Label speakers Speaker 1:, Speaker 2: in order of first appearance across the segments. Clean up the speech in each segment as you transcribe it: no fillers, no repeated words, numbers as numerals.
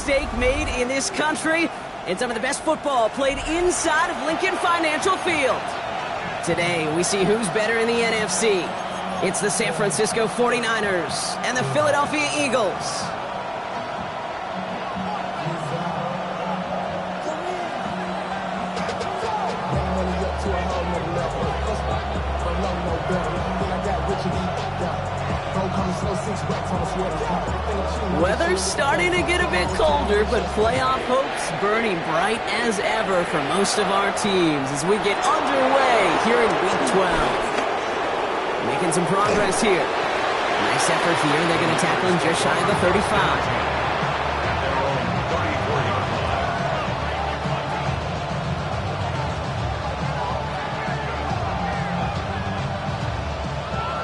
Speaker 1: mistake made in this country and some of the best football played inside of Lincoln Financial Field. Today, we see who's better in the NFC. It's the San Francisco 49ers and the Philadelphia Eagles. Weather's starting to get a bit colder, but playoff hopes burning bright as ever for most of our teams as we get underway here in Week 12. Making some progress here. Nice effort here. They're going to tackle him just shy of the 35.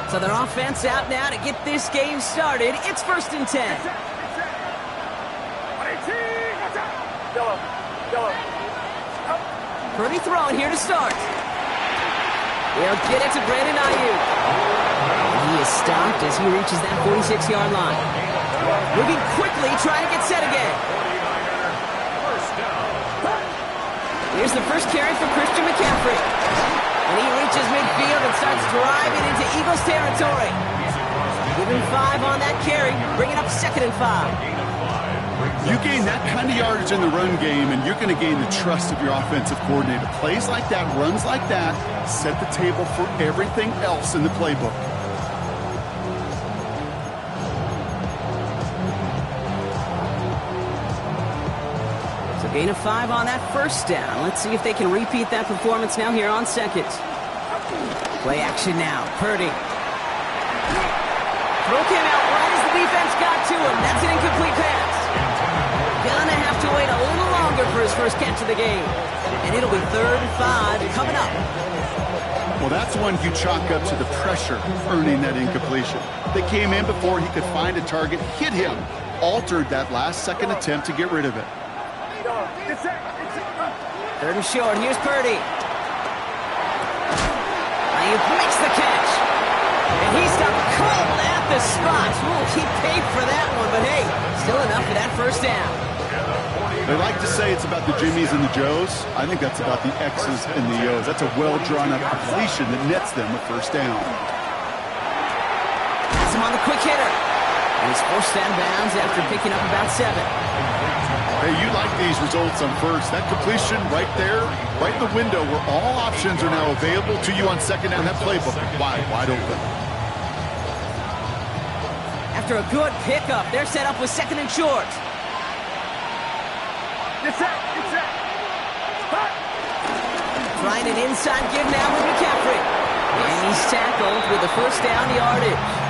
Speaker 1: So their offense out now to get this game started. It's 1st and 10. Pretty throwing here to start. They'll get it to Brandon Ayuk. And he is stopped as he reaches that 46-yard line. Moving quickly, trying to get set again. Here's the first carry for Christian McCaffrey. And he reaches midfield and starts driving into Eagles territory. Give him 5 on that carry, bringing up 2nd and 5.
Speaker 2: You gain that kind of yardage in the run game, and you're going to gain the trust of your offensive coordinator. Plays like that, runs like that, set the table for everything else in the playbook.
Speaker 1: Gain of 5 on that first down. Let's see if they can repeat that performance now here on 2nd. Play action now. Purdy. Throw came out right as the defense got to him. That's an incomplete pass. Gonna have to wait a little longer for his first catch of the game. And it'll be 3rd and 5 coming up.
Speaker 2: Well, that's one you chalk up to the pressure earning that incompletion. They came in before he could find a target, hit him, altered that last-second attempt to get rid of it.
Speaker 1: 3rd and short. Here's Purdy. Ayuk makes the catch. And he stopped cold at the spot. Ooh, he paid for that one, but hey, still enough for that first down.
Speaker 2: They like to say it's about the Jimmies and the Joes. I think that's about the X's and the O's. That's a well-drawn-up completion that nets them a first down.
Speaker 1: Has him on the quick hitter. And he's forced out of bounds after picking up about 7.
Speaker 2: Hey, you like these results on first. That completion right there, right in the window where all options are now available to you on 2nd down. That playbook wide open.
Speaker 1: After a good pickup, they're set up with 2nd and short. Trying an inside give now with McCaffrey. And he's tackled with the first down yardage.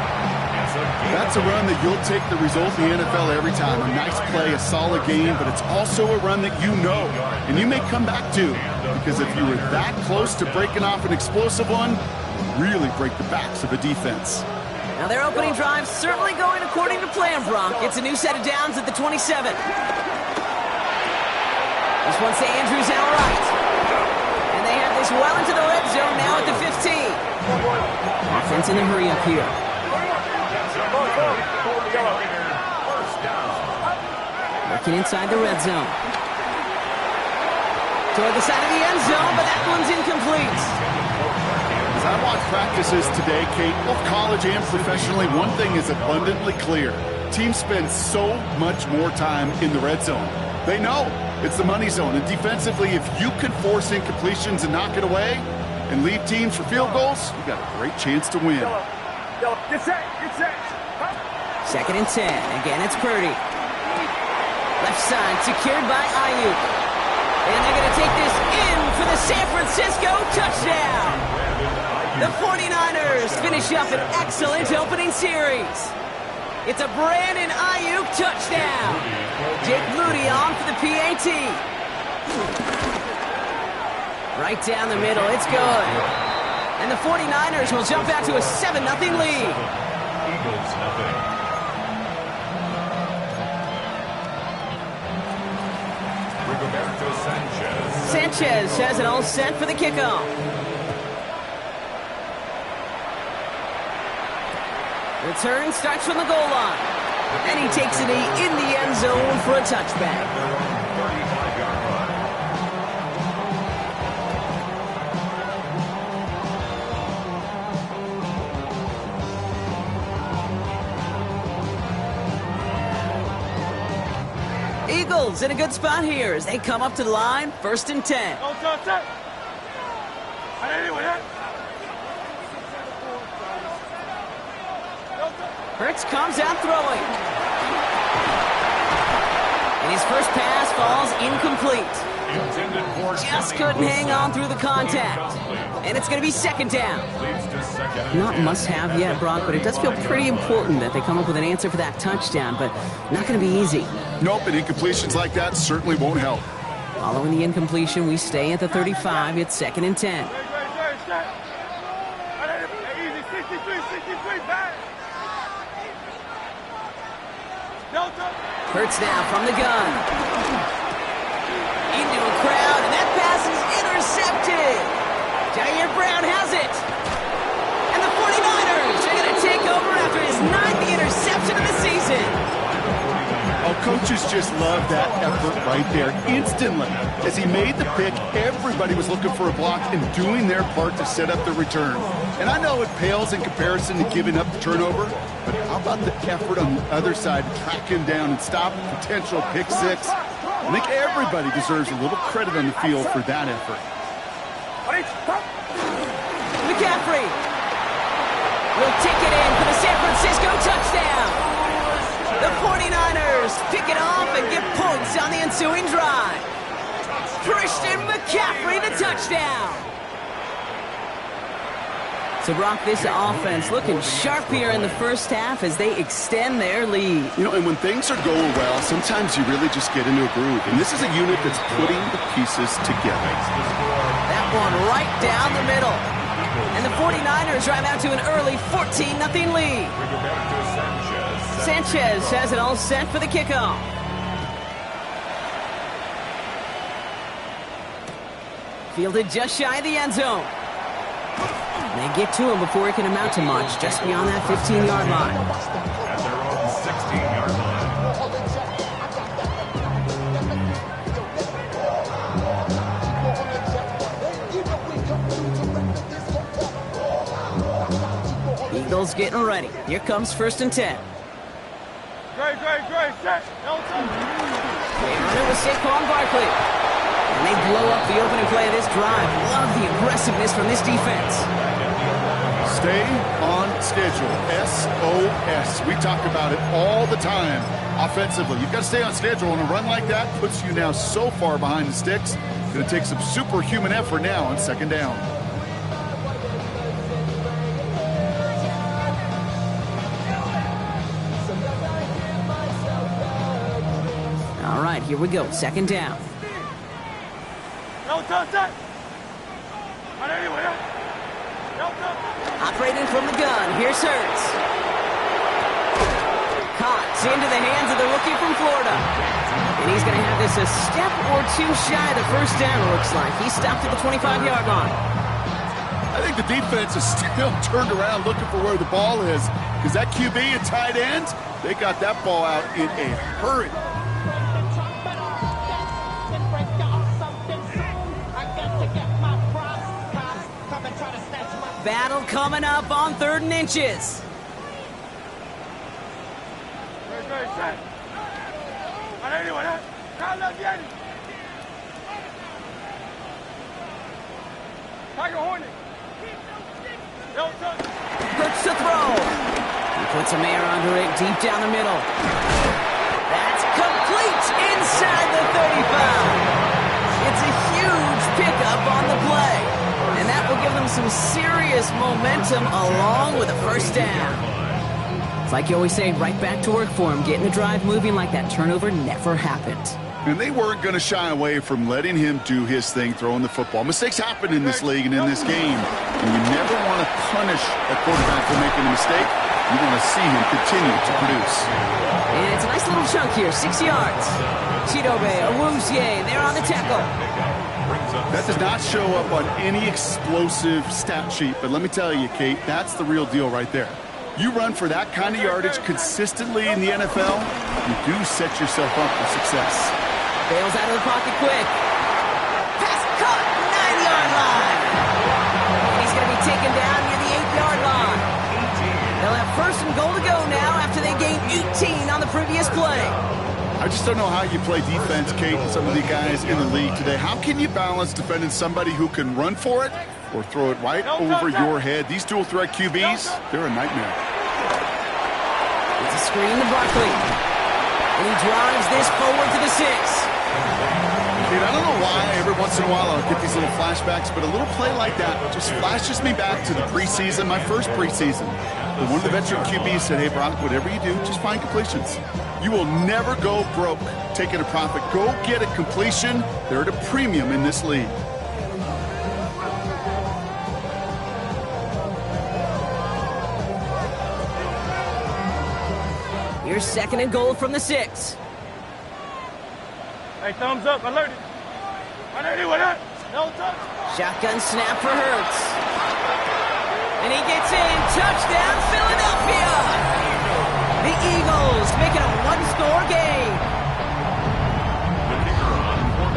Speaker 2: That's a run that you'll take the result in the NFL every time. A nice play, a solid game, but it's also a run that you know, and you may come back to, because if you were that close to breaking off an explosive one, really break the backs of a defense.
Speaker 1: Now their opening drive certainly going according to plan, Bronk. It's a new set of downs at the 27. This one's to Andrews and right. And they have this well into the red zone now at the 15. Offense in a hurry up here. Working inside the red zone. Toward the side of the end zone, but that one's incomplete.
Speaker 2: As I watch practices today, Kate, both college and professionally, one thing is abundantly clear. Teams spend so much more time in the red zone. They know it's the money zone. And defensively, if you can force incompletions and knock it away and leave teams for field goals, you've got a great chance to win.
Speaker 1: 2nd and 10. Again, it's Purdy. Left side secured by Ayuk. And they're going to take this in for the San Francisco touchdown. The 49ers finish up an excellent opening series. It's a Brandon Ayuk touchdown. Jake Moody on for the PAT. Right down the middle. It's good. And the 49ers will jump out to a 7-0 lead.
Speaker 3: Eagles nothing.
Speaker 1: Sanchez has it all set for the kickoff. Return starts from the goal line. And he takes it in the end zone for a touchback.
Speaker 3: 35-yard line.
Speaker 1: Eagles in a good spot here as they come up to the line, 1st and 10. Hurts comes out throwing. And his first pass falls incomplete. Just couldn't hang on through the contact. And it's going to be 2nd down. Not must-have yet, Brock, but it does feel pretty important that they come up with an answer for that touchdown, but not going to be easy.
Speaker 2: Nope, and incompletions like that certainly won't help.
Speaker 1: Following the incompletion, we stay at the 35. It's 2nd and 10. Hurts now from the gun. Into a crowd, and that pass is intercepted. Jair Brown has it. And the 49ers are going to take over after his 9th interception of the season.
Speaker 2: Oh, coaches just love that effort right there. Instantly, as he made the pick, everybody was looking for a block and doing their part to set up the return. And I know it pales in comparison to giving up the turnover, but how about the effort on the other side to track him down and stop a potential pick six? I think everybody deserves a little credit on the field for that effort.
Speaker 1: McCaffrey will take it in for the San Francisco touchdown. The 49ers pick it off and get points on the ensuing drive. Christian McCaffrey, the touchdown. So, Brock, this offense looking sharp here in the first half as they extend their lead.
Speaker 2: You know, and when things are going well, sometimes you really just get into a groove. And this is a unit that's putting the pieces together.
Speaker 1: That one right down the middle. And the 49ers drive out to an early 14-0 lead. Sanchez has it all set for the kickoff. Fielded just shy of the end zone. They get to him before he can amount to much, just beyond that 15-yard line.
Speaker 3: At their own 16-yard
Speaker 1: line. Eagles getting ready. Here comes 1st and 10.
Speaker 4: Great, set.
Speaker 1: They run it with Saquon Barkley. And they blow up the opening play of this drive. Love the aggressiveness from this defense.
Speaker 2: Stay on schedule. SOS. We talk about it all the time offensively. You've got to stay on schedule, and a run like that puts you now so far behind the sticks. It's going to take some superhuman effort now on 2nd down.
Speaker 1: All right, here we go. 2nd down. Operating from the gun, here's Hurts. Caught into the hands of the rookie from Florida. And he's going to have this a step or two shy of the 1st down, it looks like. He stopped at the 25-yard line.
Speaker 2: I think the defense is still turned around looking for where the ball is, because that QB and tight end, they got that ball out in a hurry.
Speaker 1: Battle coming up on 3rd and inches. Hurts to throw. He puts a man under it deep down the middle. That's complete inside the 35. It's a huge pickup on the play. And that will give them some serious momentum along with a 1st down. It's like you always say, right back to work for him, getting the drive moving like that turnover never happened.
Speaker 2: And they weren't going to shy away from letting him do his thing, throwing the football. Mistakes happen in this league and in this game. And you never want to punish a quarterback for making a mistake. You want to see him continue to produce.
Speaker 1: And it's a nice little chunk here, 6 yards. Chidobe, Awuzie, they're on the tackle.
Speaker 2: That does not show up on any explosive stat sheet, but let me tell you, Kate, that's the real deal right there. You run for that kind of yardage consistently in the NFL, you do set yourself up for success.
Speaker 1: Bails out of the pocket quick. Pass caught, 9-yard line. And he's going to be taken down near the 8-yard line. They'll have first and goal to go now after they gained 18 on the previous play.
Speaker 2: I just don't know how you play defense, Kate, and some of the guys in the league today. How can you balance defending somebody who can run for it or throw it right over your head? These dual threat QBs, they're a nightmare.
Speaker 1: It's a screen to Barkley. And he drives this forward to the 6.
Speaker 2: Kate, I don't know why every once in a while I'll get these little flashbacks, but a little play like that just flashes me back to the preseason, my first preseason. And one of the veteran QBs said, hey, Brock, whatever you do, just find completions. You will never go broke taking a profit. Go get a completion. They're at a premium in this league.
Speaker 1: Here's second and goal from the 6.
Speaker 4: Hey, thumbs up, alert. Alert, what up? No touch.
Speaker 1: Shotgun snap for Hurts. And he gets in. Touchdown, Philadelphia! The Eagles make it a one-score game.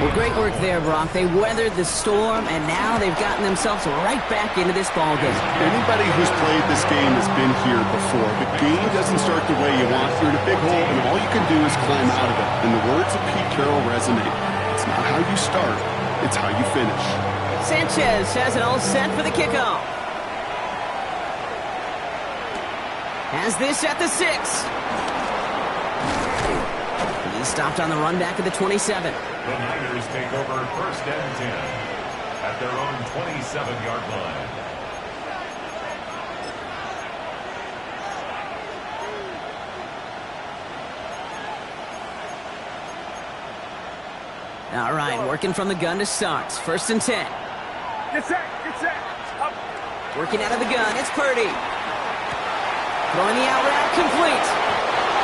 Speaker 1: Well, great work there, Brock. They weathered the storm, and now they've gotten themselves right back into this ballgame.
Speaker 2: Anybody who's played this game has been here before. The game doesn't start the way you want. You're in a big hole, and all you can do is climb out of it. And the words of Pete Carroll resonate. It's not how you start, it's how you finish.
Speaker 1: Sanchez has it all set for the kickoff. Has this at the 6. He's stopped on the run back at the 27.
Speaker 3: The Niners take over first and 10 at their own 27-yard line.
Speaker 1: All right, working from the gun to start. First and 10.
Speaker 4: Get set, get set. Up.
Speaker 1: Working out of the gun, it's Purdy. Throwing the out route, complete.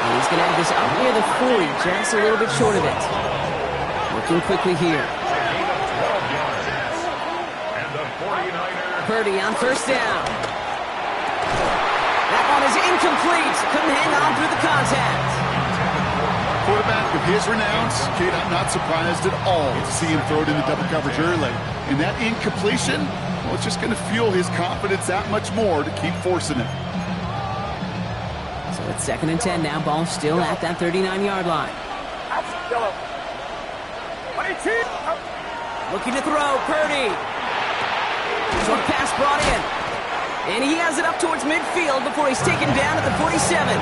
Speaker 1: And he's going to have this up near the 40, just a little bit short of it. Working quickly here. Purdy on first down. That one is incomplete. Couldn't hang on through the contact.
Speaker 2: Quarterback of his renown, Kate, I'm not surprised at all to see him throw it into double coverage early. And that incompletion, well, it's just going to fuel his confidence that much more to keep forcing it.
Speaker 1: So it's second and 10 now. Ball still at that 39-yard line. Looking to throw, Purdy. Short pass brought in. And he has it up towards midfield before he's taken down at the 47.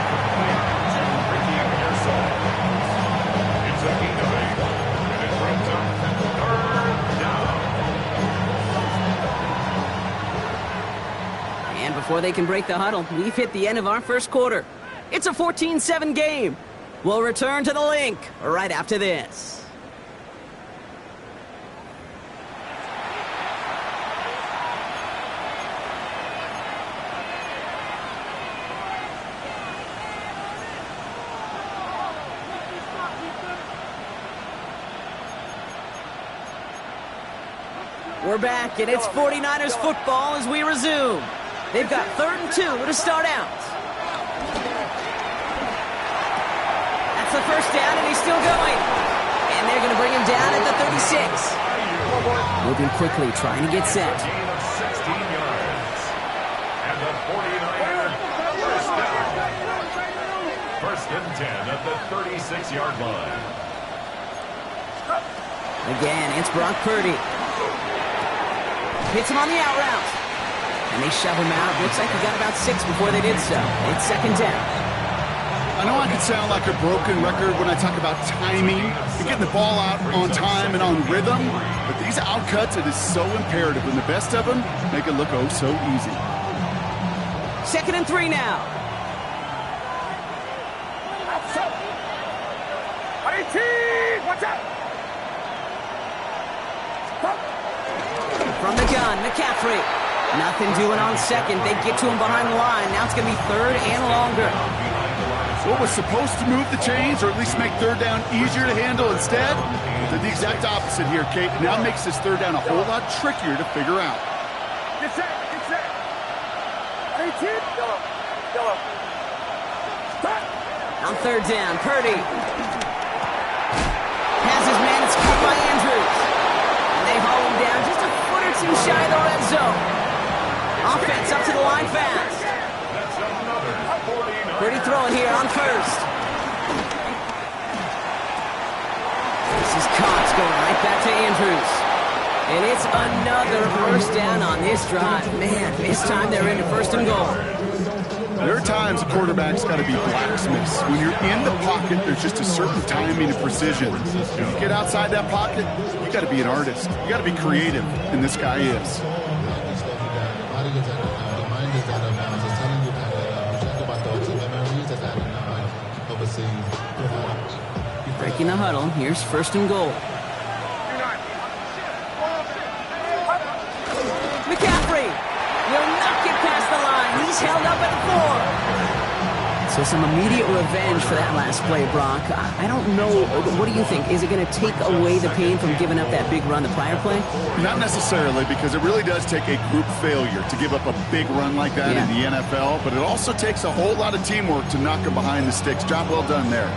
Speaker 1: And before they can break the huddle, we've hit the end of our first quarter. It's a 14-7 game. We'll return to the link right after this. We're back, and it's 49ers football as we resume. They've got 3rd and 2 to start out. That's the first down, and he's still going. And they're going to bring him down at the 36. Moving quickly, trying to get set.
Speaker 3: Gain of 16 yards. And the 49er first down. First and 10 at the 36-yard line.
Speaker 1: Again, it's Brock Purdy. Hits him on the out route. And they shove him out. Looks like he got about 6 before they did so. It's second down.
Speaker 2: I know I can sound like a broken record when I talk about timing and getting the ball out on time and on rhythm, but these outcuts, it is so imperative, and the best of them make it look oh so easy.
Speaker 1: Second and 3 now.
Speaker 4: Watch out!
Speaker 1: From the gun, McCaffrey. Nothing doing on second. They get to him behind the line. Now it's going to be 3rd and longer.
Speaker 2: What was supposed to move the chains, or at least make 3rd down easier to handle instead, did the exact opposite here, Kate. Now makes this 3rd down a whole lot trickier to figure out.
Speaker 4: Get set, get set. 18, go.
Speaker 1: On third down, Purdy has his man. It's caught by Andrews. And they haul him down just a foot or two shy of the red zone. Offense up to the line fast. Purdy throwing here on first. This is Cox going right back to Andrews. And it's another first down on this drive. Man, this time they're into first and goal.
Speaker 2: There are times a quarterback's got to be blacksmiths. When you're in the pocket, there's just a certain timing and precision. If you get outside that pocket, you got to be an artist. You got to be creative, and this guy is.
Speaker 1: Breaking the huddle. Here's first and goal. McCaffrey will not get past the line. He's held up at the 4. So some immediate revenge for that last play, Brock. I don't know. What do you think? Is it going to take away the pain from giving up that big run the prior play?
Speaker 2: Not necessarily, because it really does take a group failure to give up a big run like that in the NFL, but it also takes a whole lot of teamwork to knock him behind the sticks. Job well done there.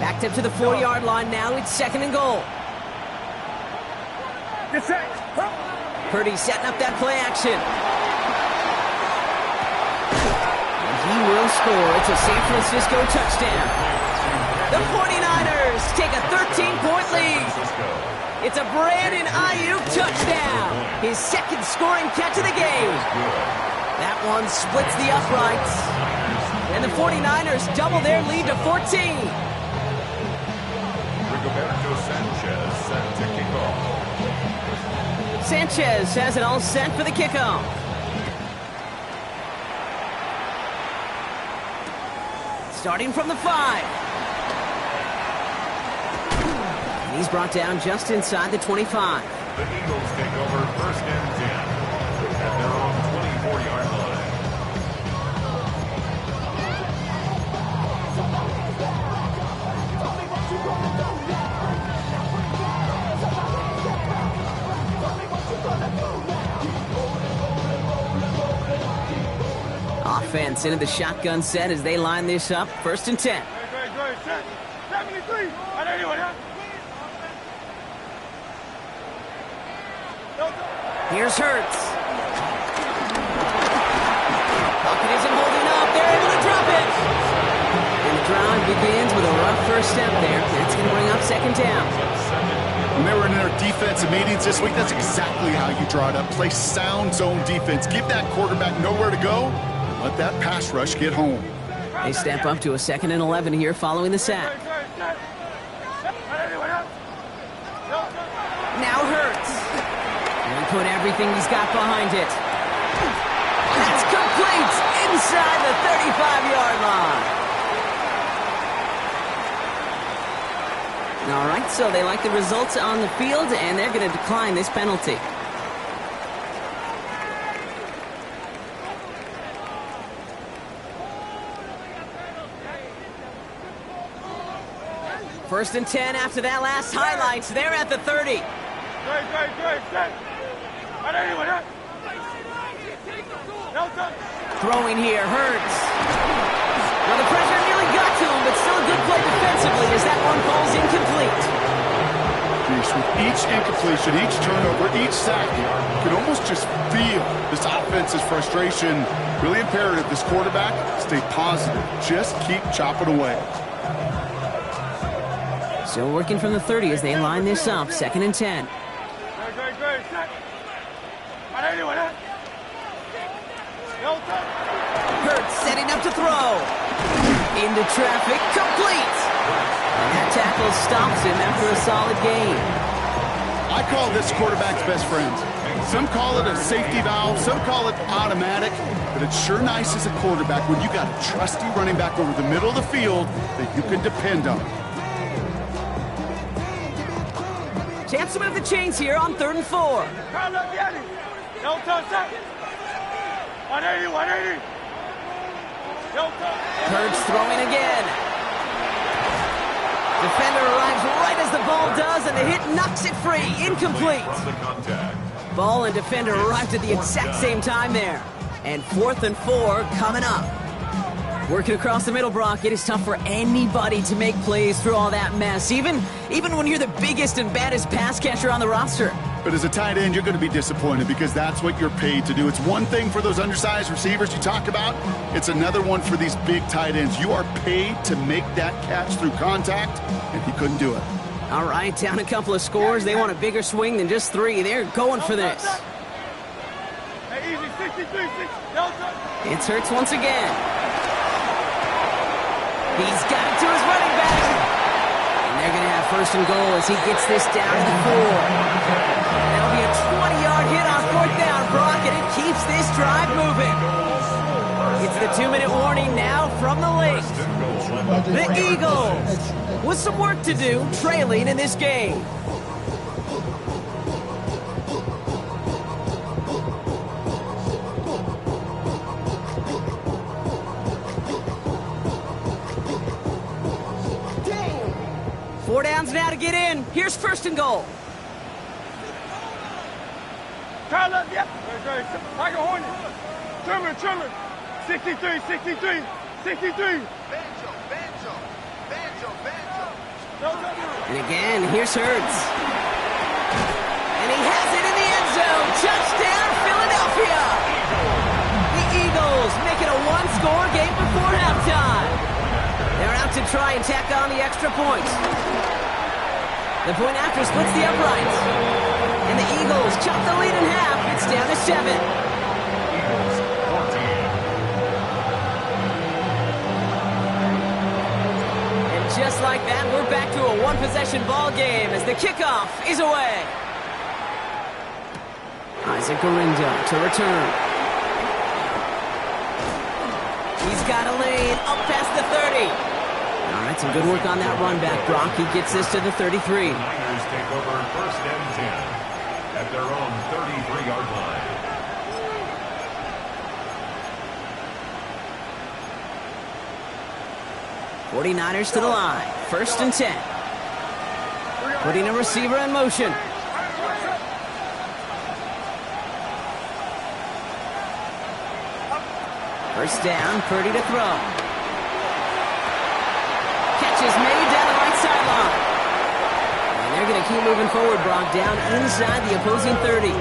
Speaker 1: Backed up to the 4-yard line now. It's second and goal. Purdy setting up that play action. And he will score. It's a San Francisco touchdown. The 49ers take a 13-point lead. It's a Brandon Ayuk touchdown. His second scoring catch of the game. That one splits the uprights. And the 49ers double their lead to 14. Sanchez has it all set for the kickoff. Starting from the 5. And he's brought down just inside the 25.
Speaker 3: The Eagles take over first and 10 at their own 24-yard line.
Speaker 1: Offense into the shotgun set as they line this up. First and 10. Here's Hurts. Bucket isn't holding up. They're able to drop it. And the drive begins with a rough first step there. That's going to bring up second down.
Speaker 2: When they were in their defensive meetings this week, that's exactly how you draw it up. Play sound zone defense. Give that quarterback nowhere to go. Let that pass rush get home.
Speaker 1: They step up to a second and 11 here following the sack. Now Hurts. And put everything he's got behind it. That's complete inside the 35-yard line. All right, so they like the results on the field, and they're going to decline this penalty. First and 10 after that last highlights. They're at the 30. Throwing here, Hurts. Well, the pressure nearly got to him, but still a good play defensively as that one falls incomplete.
Speaker 2: With each incompletion, each turnover, each sack, you can almost just feel this offense's frustration. Really imperative, this quarterback, stay positive. Just keep chopping away.
Speaker 1: Still working from the 30 as they line this up. Second and 10. Hurts setting up to throw. Into traffic, complete. And that tackle stops him after a solid gain.
Speaker 2: I call this quarterback's best friend. Some call it a safety valve, some call it automatic, but it's sure nice as a quarterback when you got a trusty running back over the middle of the field that you can depend on.
Speaker 1: Chance to move the chains here on 3rd and 4. Hurts throwing again. Defender arrives right as the ball does, and the hit knocks it free. Incomplete.
Speaker 3: From the contact,
Speaker 1: Ball and defender arrived at the exact same time there. And 4th and 4 coming up. Working across the middle, Brock, it is tough for anybody to make plays through all that mess, even when you're the biggest and baddest pass catcher on the roster.
Speaker 2: But as a tight end, you're going to be disappointed because that's what you're paid to do. It's one thing for those undersized receivers you talk about. It's another one for these big tight ends. You are paid to make that catch through contact, and he couldn't do it.
Speaker 1: All right, down a couple of scores. They want a bigger swing than just 3. They're going for this.
Speaker 4: Hey, easy, 63, 60.
Speaker 1: It's Hurts once again. He's got it to his running back. And they're going to have 1st and goal as he gets this down to the 4. That'll be a 20-yard hit on 4th down, Brock, and it keeps this drive moving. It's the 2-minute warning now from the lake. The Eagles with some work to do, trailing in this game. Four downs now to get in. Here's 1st and goal.
Speaker 4: Tyler, yep. Tiger Hornet. Trimmer. 63, 63, 63.
Speaker 1: And again, here's Hurts. And he has it in the end zone. Touchdown, Philadelphia. The Eagles make it a 1-score game before halftime. They're out to try and tack on the extra points. The point after splits the uprights. And the Eagles chop the lead in half. It's down to 7.
Speaker 3: Eagles 14.
Speaker 1: And just like that, we're back to a 1-possession ball game as the kickoff is away. Isaac Gorindo to return. He's got a lane up past the 30. All right, some good work on that run back, Brock. He gets this to the 33.
Speaker 3: Niners take over 1st and 10 at their own 33-yard line.
Speaker 1: '49ers to the line. 1st and 10. Putting a receiver in motion. First down, Purdy to throw. Catch is made down the right sideline. And they're going to keep moving forward, Brock, down inside the opposing 30.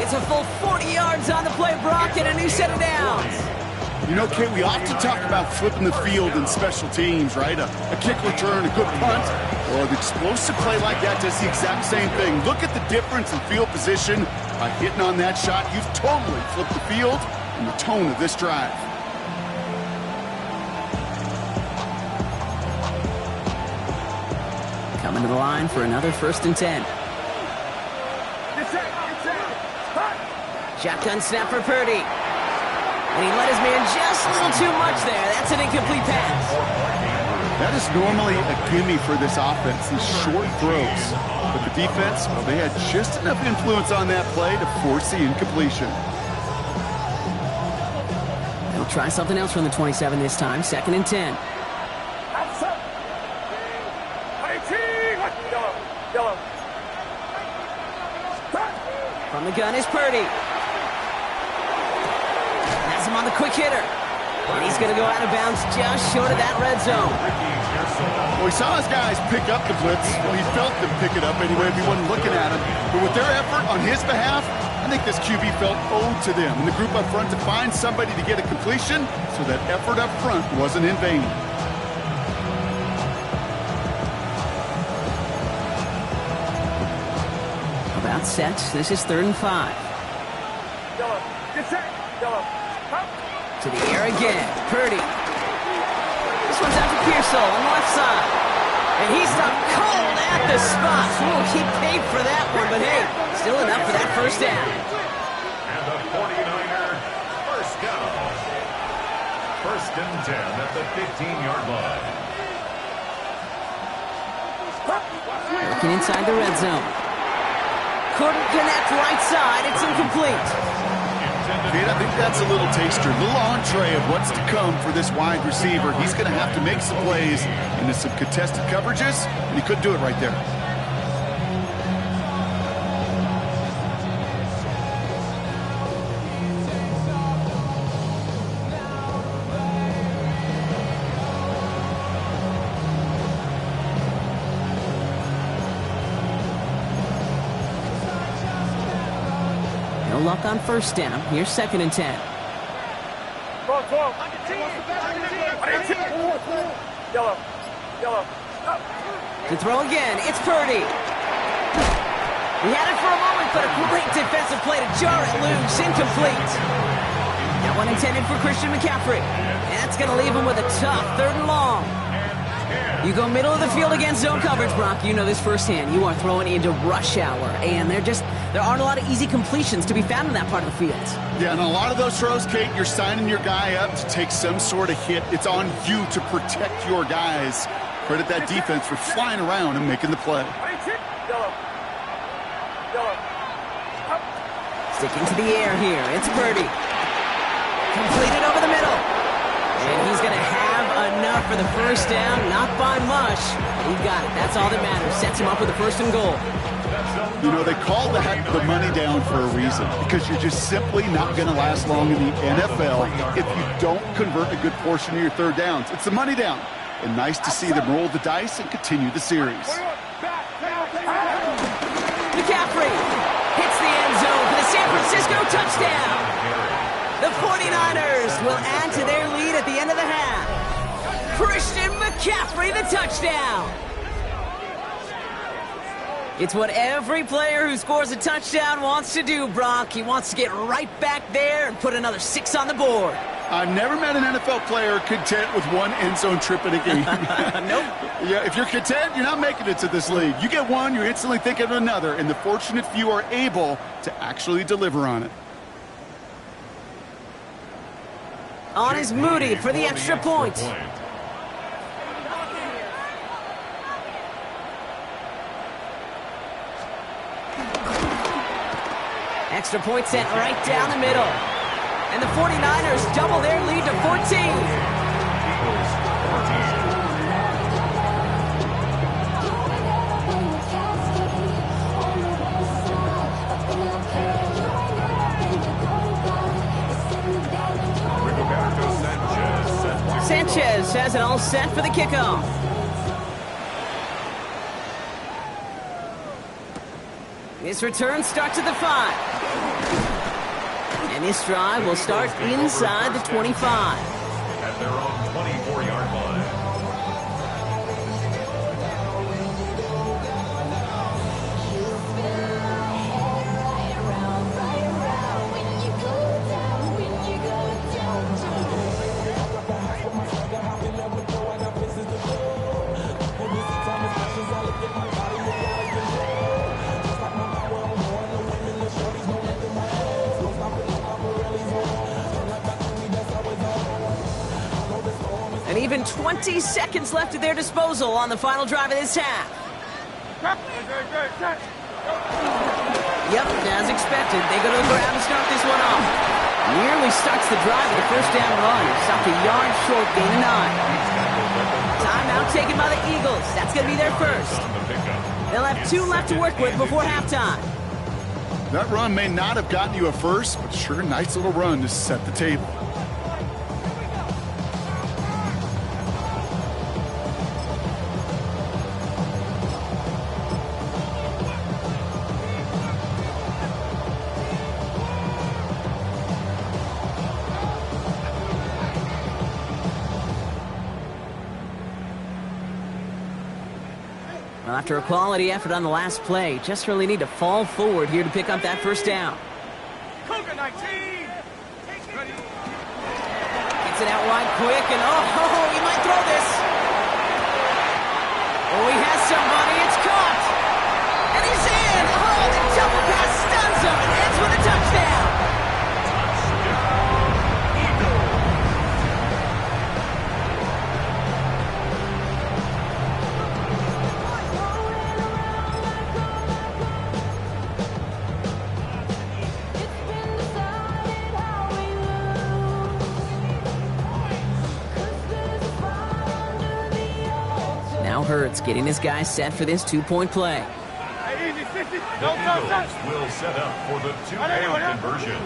Speaker 1: It's a full 40 yards on the play, Brock, and a new set of downs.
Speaker 2: You know, Kate, we often talk about flipping the field in special teams, right? A kick return, a good punt, or an explosive play like that does the exact same thing. Look at the difference in field position. By hitting on that shot, you've totally flipped the field and the tone of this drive.
Speaker 1: Coming to the line for another 1st and 10. Shotgun snap for Purdy. And he let his man just a little too much there. That's an incomplete pass.
Speaker 2: That is normally a gimme for this offense, these short throws. But the defense, well, they had just enough influence on that play to force the incompletion.
Speaker 1: They'll try something else from the 27 this time. 2nd and 10. From the gun is Purdy. Has him on the quick hitter. And he's going to go out of bounds just short of that red zone.
Speaker 2: Well, he saw his guys pick up the blitz. Well, he felt them pick it up anyway if he wasn't looking at him. But with their effort on his behalf, I think this QB felt owed to them and the group up front to find somebody to get a completion so that effort up front wasn't in vain.
Speaker 1: About set. This is 3rd and 5. To the air again. Purdy. This one's out to Pearsall on the left side. And he's stopped cold at the spot. Ooh, he paid for that one, but hey, still enough for that 1st down.
Speaker 3: And the 49er, 1st down. 1st and 10 at the 15-yard line.
Speaker 1: Looking inside the red zone. Couldn't connect right side. It's incomplete.
Speaker 2: Kate, I think that's a little taster, a little entree of what's to come for this wide receiver. He's going to have to make some plays into some contested coverages, and he couldn't do it right there.
Speaker 1: clock on first down. Here's 2nd and 10.
Speaker 4: Yellow.
Speaker 1: To throw again, it's Purdy. He had it for a moment, but a great defensive play to jar it loose. Incomplete. That one intended for Christian McCaffrey. And that's going to leave him with a tough 3rd and long. You go middle of the field against zone coverage, Brock. You know this firsthand. You are throwing into rush hour, and there aren't a lot of easy completions to be found in that part of the field.
Speaker 2: Yeah, and a lot of those throws, Kate, you're signing your guy up to take some sort of hit. It's on you to protect your guys. Credit that defense for flying around and making the play.
Speaker 1: Sticking to the air here. It's Purdy. Completed over the middle. And he's going to have enough for the first down. Not by much. But he got it. That's all that matters. Sets him up with a 1st and goal.
Speaker 2: You know, they call the money down for a reason, because you're just simply not going to last long in the NFL if you don't convert a good portion of your 3rd downs. It's the money down. And nice to see them roll the dice and continue the series.
Speaker 1: McCaffrey hits the end zone for the San Francisco touchdown. The 49ers will add to their lead at the end of the half. Christian McCaffrey, the touchdown. It's what every player who scores a touchdown wants to do, Brock. He wants to get right back there and put another 6 on the board.
Speaker 2: I've never met an NFL player content with one end zone trip in a game.
Speaker 1: Nope.
Speaker 2: Yeah, if you're content, you're not making it to this league. You get one, you're instantly thinking of another, and the fortunate few are able to actually deliver on it.
Speaker 1: On is Moody for the extra point. Extra point sent right down the middle. And the 49ers double their lead to 14. Sanchez has it all set for the kickoff. This return starts at the 5. And this drive will start inside the 25.
Speaker 3: At their own 24-yard line.
Speaker 1: And even 20 seconds left at their disposal on the final drive of this half. Yep, as expected, they go to the ground to start this one off. Nearly starts the drive with a first down run. Stopped a yard short, gain of 9. Timeout taken by the Eagles. That's going to be their first. They'll have 2 left to work with before halftime.
Speaker 2: That run may not have gotten you a first, but sure, nice little run to set the table.
Speaker 1: Well, after a quality effort on the last play, just really need to fall forward here to pick up that first down.
Speaker 4: Cougar 19.
Speaker 1: Gets it out wide quick, and oh, he might throw this. Oh, he has somebody. It's caught. And he's in. Oh, the double pass stuns him and ends with a touchdown. Hurts getting his guys set for this 2-point play.
Speaker 3: The Eagles will set up for the 2-point conversion.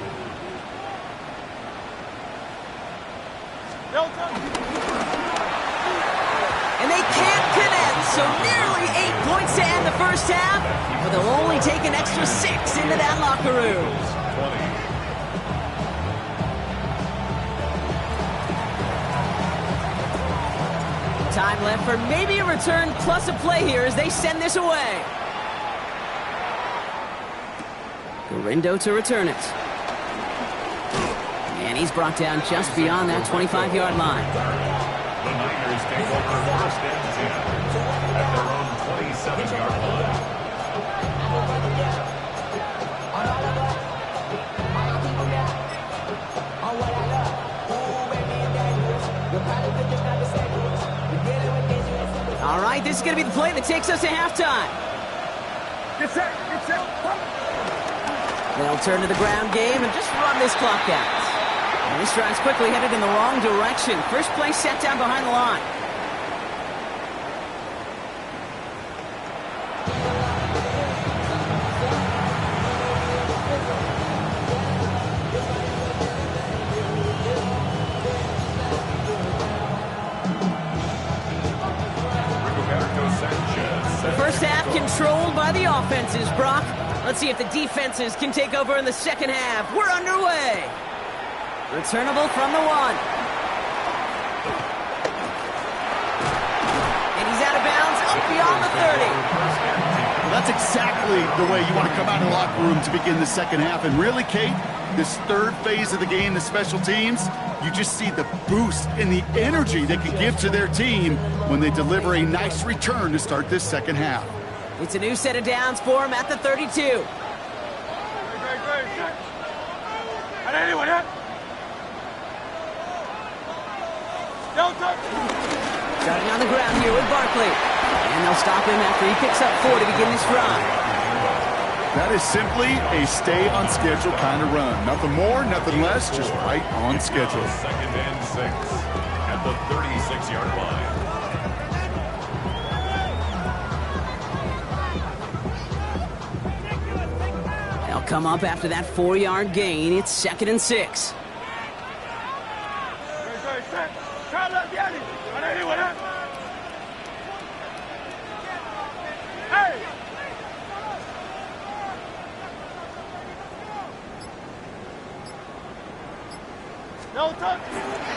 Speaker 1: And they can't connect, so nearly 8 points to end the first half, but they'll only take an extra 6 into that locker room. Time left for maybe a return plus a play here as they send this away. Garindo to return it. And he's brought down just beyond that 25-yard line.
Speaker 3: The Niners take over first and 10 at their own 27-yard line.
Speaker 1: All right, this is going to be the play that takes us to halftime.
Speaker 4: Get set, get set.
Speaker 1: They'll turn to the ground game and just run this clock out. And this drive's quickly headed in the wrong direction. First play set down behind the line. First half controlled by the offenses, Brock. Let's see if the defenses can take over in the second half. We're underway. Returnable from the 1. And he's out of bounds up beyond the 30.
Speaker 2: Well, that's exactly the way you want to come out of the locker room to begin the second half. And really, Kate, this third phase of the game, the special teams, you just see the boost and the energy they can give to their team when they deliver a nice return to start this second half.
Speaker 1: It's a new set of downs for him at the 32.
Speaker 4: Shutting
Speaker 1: on the ground here with Barkley. And they'll stop him after he picks up 4 to begin this drive.
Speaker 2: That is simply a stay on schedule kind of run. Nothing more, nothing less, just right on schedule.
Speaker 3: Second and 6 at the 36-yard line.
Speaker 1: They'll come up after that 4-yard gain. It's second and 6.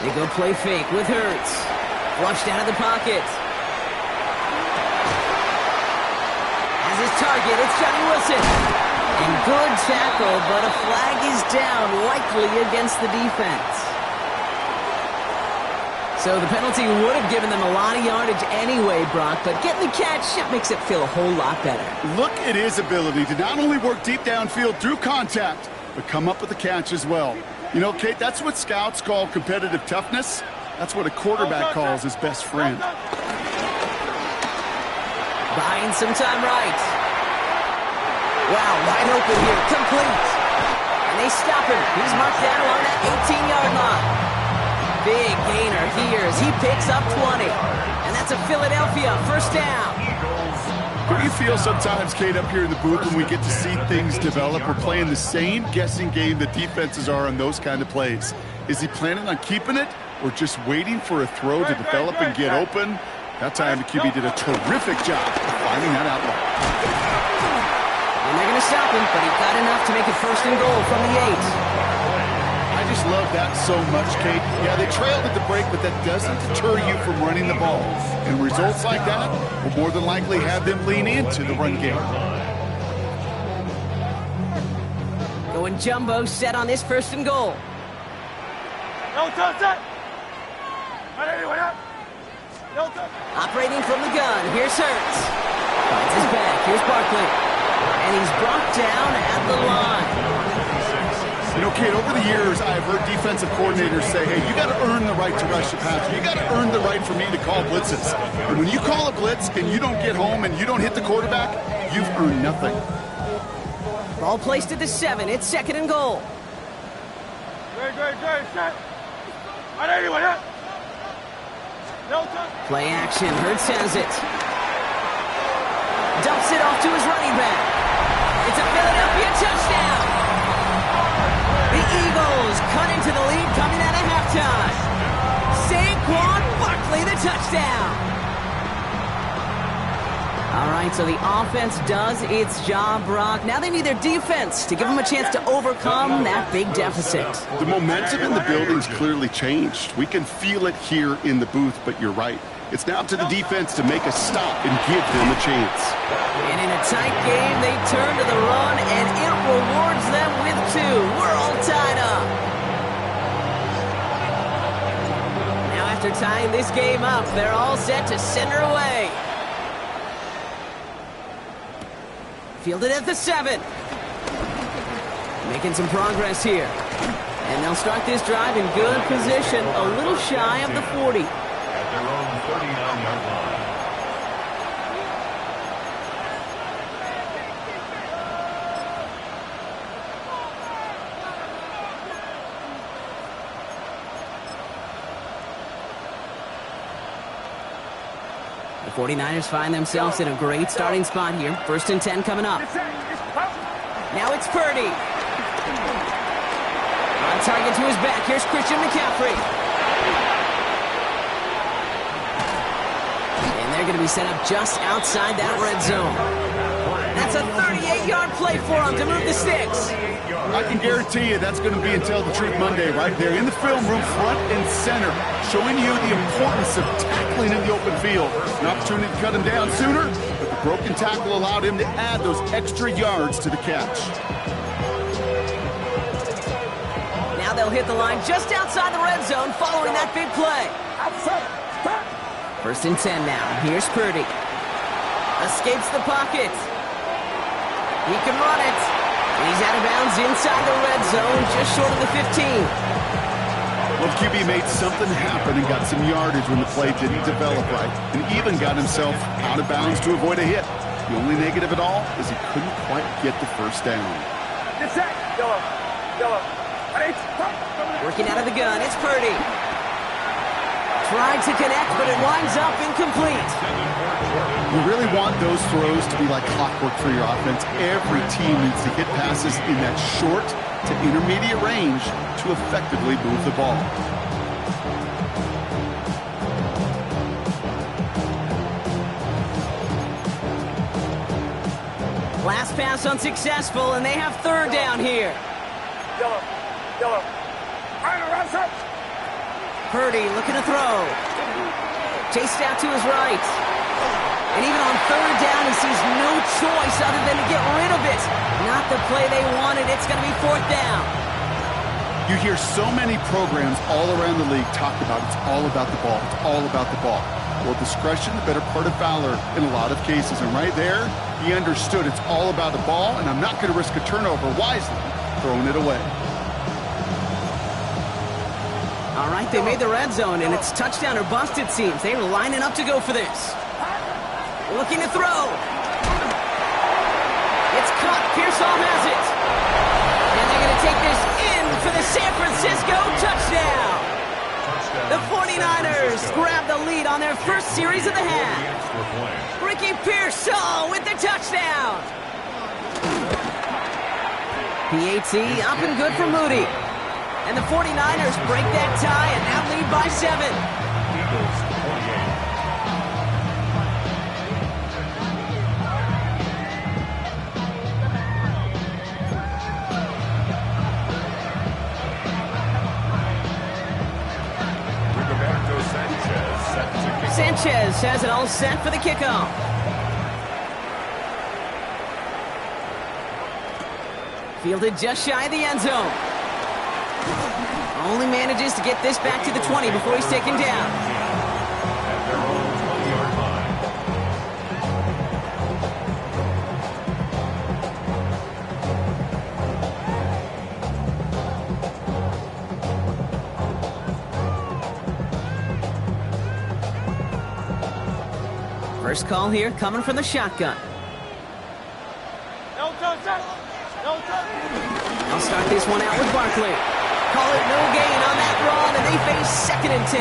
Speaker 1: They go play fake with Hurts. Flushed out of the pocket. As his target, it's Johnny Wilson. And good tackle, but a flag is down, likely against the defense. So the penalty would have given them a lot of yardage anyway, Brock, but getting the catch, it makes it feel a whole lot better.
Speaker 2: Look at his ability to not only work deep downfield through contact, but come up with the catch as well. You know, Kate, that's what scouts call competitive toughness. That's what a quarterback calls his best friend.
Speaker 1: Buying some time right. Wow, wide open here, complete. And they stop him. He's marked down along that 18-yard line. Big gainer here as he picks up 20. And that's a Killadelphia first down.
Speaker 2: What do you feel sometimes, Kate, up here in the booth when we get to see things develop? We're playing the same guessing game that defenses are on those kind of plays. Is he planning on keeping it or just waiting for a throw to develop and get open? That time the QB did a terrific job of finding that outlet.
Speaker 1: And they're going to stop him, but he got enough to make it first and goal from the 8.
Speaker 2: I just love that so much, Kate. Yeah, they trailed at the break, but that doesn't deter you from running the ball. And results like that will more than likely have them lean into the run game.
Speaker 1: Going jumbo set on this first and goal. Operating from the gun, here's Hurts. Finds his back, here's Barkley. And he's brought down at the line.
Speaker 2: You know, Kate, over the years, I've heard defensive coordinators say, hey, you got to earn the right to rush the passer. You got to earn the right for me to call blitzes. And when you call a blitz and you don't get home and you don't hit the quarterback, you've earned nothing.
Speaker 1: Ball placed at the 7. It's second and goal. Play action. Hurts has it. Dumps it off to his running back. It's a Killadelphia touchdown. The Eagles cut into the lead coming out of halftime. Saquon Barkley, the touchdown. All right, so the offense does its job, Brock. Now they need their defense to give them a chance to overcome that big deficit.
Speaker 2: The momentum in the building's clearly changed. We can feel it here in the booth, but you're right. It's now up to the defense to make a stop and give them a chance.
Speaker 1: And in a tight game, they turn to the run, and it rewards them with 2. We're all tied up. Now after tying this game up, they're all set to send her away. Fielded at the 7. Making some progress here. And they'll start this drive in good position, a little shy of the 40.
Speaker 3: At their own 39-yard line.
Speaker 1: The 49ers find themselves in a great starting spot here. 1st and 10 coming up. Now it's Purdy. On target to his back. Here's Christian McCaffrey. And they're going to be set up just outside that red zone. That's a 38-yard play for him to move the sticks.
Speaker 2: I can guarantee you that's going to be until the Truth Monday right there in the film room, front and center, showing you the importance of tackling in the open field. An opportunity to cut him down sooner, but the broken tackle allowed him to add those extra yards to the catch.
Speaker 1: Now they'll hit the line just outside the red zone following that big play. 1st and 10 now. Here's Purdy. Escapes the pocket. He can run it. And he's out of bounds inside the red zone, just short of the 15.
Speaker 2: Well, QB made something happen and got some yardage when the play didn't develop right, and even got himself out of bounds to avoid a hit. The only negative at all is he couldn't quite get the first down.
Speaker 1: Working out of the gun, it's Purdy. Tried to connect, but it winds up incomplete.
Speaker 2: You really want those throws to be like clockwork for your offense. Every team needs to hit passes in that short to intermediate range to effectively move the ball.
Speaker 1: Last pass unsuccessful, and they have 3rd down here. Purdy looking to throw. Chased out to his right. And even on 3rd down, he sees no choice other than to get rid of it. Not the play they wanted. It's going to be 4th down.
Speaker 2: You hear so many programs all around the league talk about it's all about the ball. It's all about the ball. Well, discretion, the better part of valor in a lot of cases. And right there, he understood it's all about the ball, and I'm not going to risk a turnover wisely, throwing it away.
Speaker 1: All right, they made the red zone, and it's touchdown or bust, it seems. They were lining up to go for this. Looking to throw. It's caught. Pearsall has it. And they're going to take this in for the San Francisco touchdown. The 49ers grab the lead on their first series of the half. Ricky Pearsall with the touchdown. PAT up and good for Moody. And the 49ers break that tie and now lead by 7.
Speaker 3: Eagles 28.
Speaker 1: Sanchez has it all set for the kickoff. Fielded just shy of the end zone. Only manages to get this back to the 20 before he's taken down.
Speaker 3: At their own 20-yard line.
Speaker 1: First call here coming from the shotgun. I'll start this one out with Barkley. Call it no gain on that run, and they face 2nd and 10.